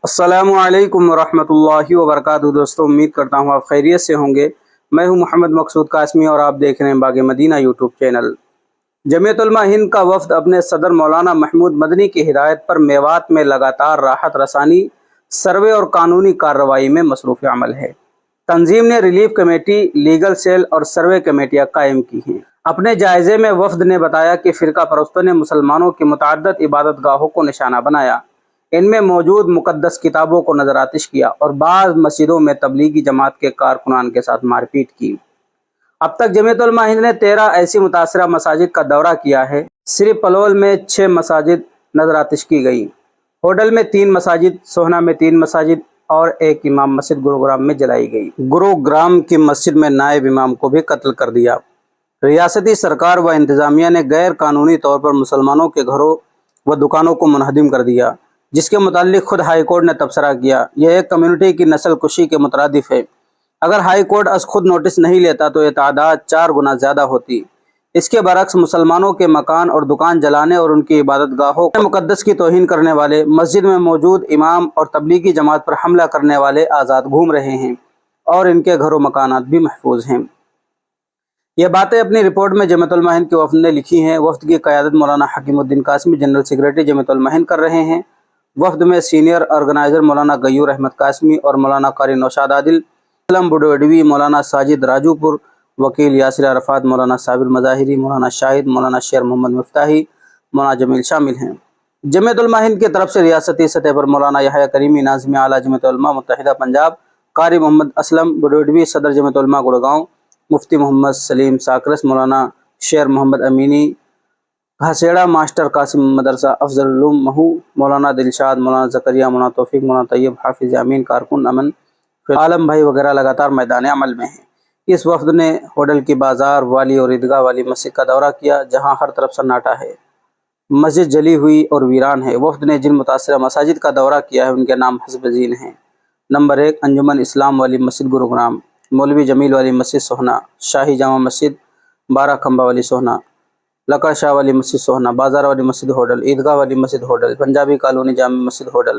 السلام علیکم ورحمۃ اللہ وبرکاتہ۔ دوستوں، امید کرتا ہوں آپ خیریت سے ہوں گے۔ میں ہوں محمد مقصود قاسمی اور آپ دیکھ رہے ہیں باغ مدینہ یوٹیوب چینل۔ جمعیت علماء ہند کا وفد اپنے صدر مولانا محمود مدنی کی ہدایت پر میوات میں لگاتار راحت رسانی، سروے اور قانونی کارروائی میں مصروف عمل ہے۔ تنظیم نے ریلیف کمیٹی، لیگل سیل اور سروے کمیٹیاں قائم کی ہیں۔ اپنے جائزے میں وفد نے بتایا کہ فرقہ پرستوں نے مسلمانوں کی متعدد عبادت گاہوں کو نشانہ بنایا، ان میں موجود مقدس کتابوں کو نظر آتش کیا اور بعض مسجدوں میں تبلیغی جماعت کے کارکنان کے ساتھ مار پیٹ کی۔ اب تک جمعیت علماء ہند نے 13 ایسی متاثرہ مساجد کا دورہ کیا ہے۔ صرف پلول میں 6 مساجد نظر آتش کی گئی، ہوڈل میں 3 مساجد، سوہنا میں 3 مساجد اور ایک امام مسجد گروگرام میں جلائی گئی۔ گروگرام کی مسجد میں نائب امام کو بھی قتل کر دیا۔ ریاستی سرکار و انتظامیہ نے غیر قانونی طور پر مسلمانوں کے گھروں و دکانوں کو منہدم کر دیا، جس کے متعلق خود ہائی کورٹ نے تبصرہ کیا۔ یہ ایک کمیونٹی کی نسل کشی کے مترادف ہے۔ اگر ہائی کورٹ از خود نوٹس نہیں لیتا تو یہ تعداد 4 گنا زیادہ ہوتی۔ اس کے برعکس مسلمانوں کے مکان اور دکان جلانے اور ان کی عبادت گاہوں مقدس کی توہین کرنے والے، مسجد میں موجود امام اور تبلیغی جماعت پر حملہ کرنے والے آزاد گھوم رہے ہیں اور ان کے گھر و مکانات بھی محفوظ ہیں۔ یہ باتیں اپنی رپورٹ میں جمعیت علماء ہند کے وفد نے لکھی ہیں۔ وفد کی قیادت مولانا حکیم الدین قاسمی، جنرل سیکریٹری جمعیت علماء ہند کر رہے ہیں۔ وفد میں سینئر آرگنائزر مولانا غیور احمد قاسمی اور مولانا قاری نوشاد عادل، اسلم بڈوڈوی، مولانا ساجد راجو پور، وکیل یاسر عرفات، مولانا صابر مظاہری، مولانا شاہد، مولانا شیر محمد مفتاحی، مولانا جمیل شامل ہیں۔ جمعیت علماء ہند کی طرف سے ریاستی سطح پر مولانا یحییٰ کریمی، ناظم اعلیٰ جمعیت علماء متحدہ پنجاب، قاری محمد اسلم بڈوڈوی، صدر جمعیت علماء گڑگاؤں، مفتی محمد سلیم ساکرس، مولانا شیر محمد امینی گھاسیڑا، ماسٹر قاسم مدرسہ افضل العلوم مہو، مولانا دلشاد، مولانا زکریا، مولانا توفیق، مولانا طیب، حافظ امین، کارکن امن عالم بھائی وغیرہ لگاتار میدان عمل میں ہیں۔ اس وفد نے ہوڈل کی بازار والی اور عیدگاہ والی مسجد کا دورہ کیا، جہاں ہر طرف سناٹا ہے، مسجد جلی ہوئی اور ویران ہے۔ وفد نے جن متاثرہ مساجد کا دورہ کیا ہے ان کے نام حسب ذیل ہیں۔ نمبر 1، انجمن اسلام والی مسجد گروگرام، مولوی جمیل والی مسجد سوہنا، شاہی جامع مسجد 12 کھمبا والی سوہنا، لکڑ شاہ والی مسجد سوہنا، بازار والی مسجد ہوڈل، عیدگاہ والی مسجد ہوڈل، پنجابی کالونی جامع مسجد ہوڈل،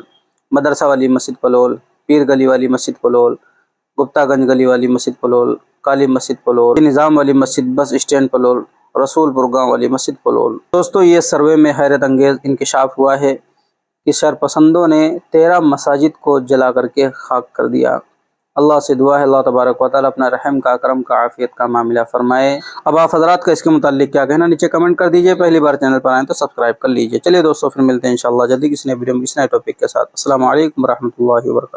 مدرسہ والی مسجد پلول، پیر گلی والی مسجد پلول، گپتا گنج گلی والی مسجد پلول، کالی مسجد پلول، نظام والی مسجد بس اسٹینڈ پلول، رسول پور گاؤں والی مسجد پلول۔ دوستو، یہ سروے میں حیرت انگیز انکشاف ہوا ہے کہ شرپسندوں نے 13 مساجد کو جلا کر کے خاک کر دیا۔ اللہ سے دعا ہے اللہ تبارک و تعالیٰ اپنا رحم کا، کرم کا، عافیت کا معاملہ فرمائے۔ اب آپ حضرات کا اس کے متعلق کیا کہنا، نیچے کمنٹ کر دیجئے۔ پہلی بار چینل پر آئیں تو سبسکرائب کر لیجئے۔ چلیے دوستو، پھر ملتے ہیں انشاءاللہ جلدی کسی نئے ویڈیو میں کسی نئے ٹاپک کے ساتھ۔ السلام علیکم ورحمۃ اللہ وبرکاتہ۔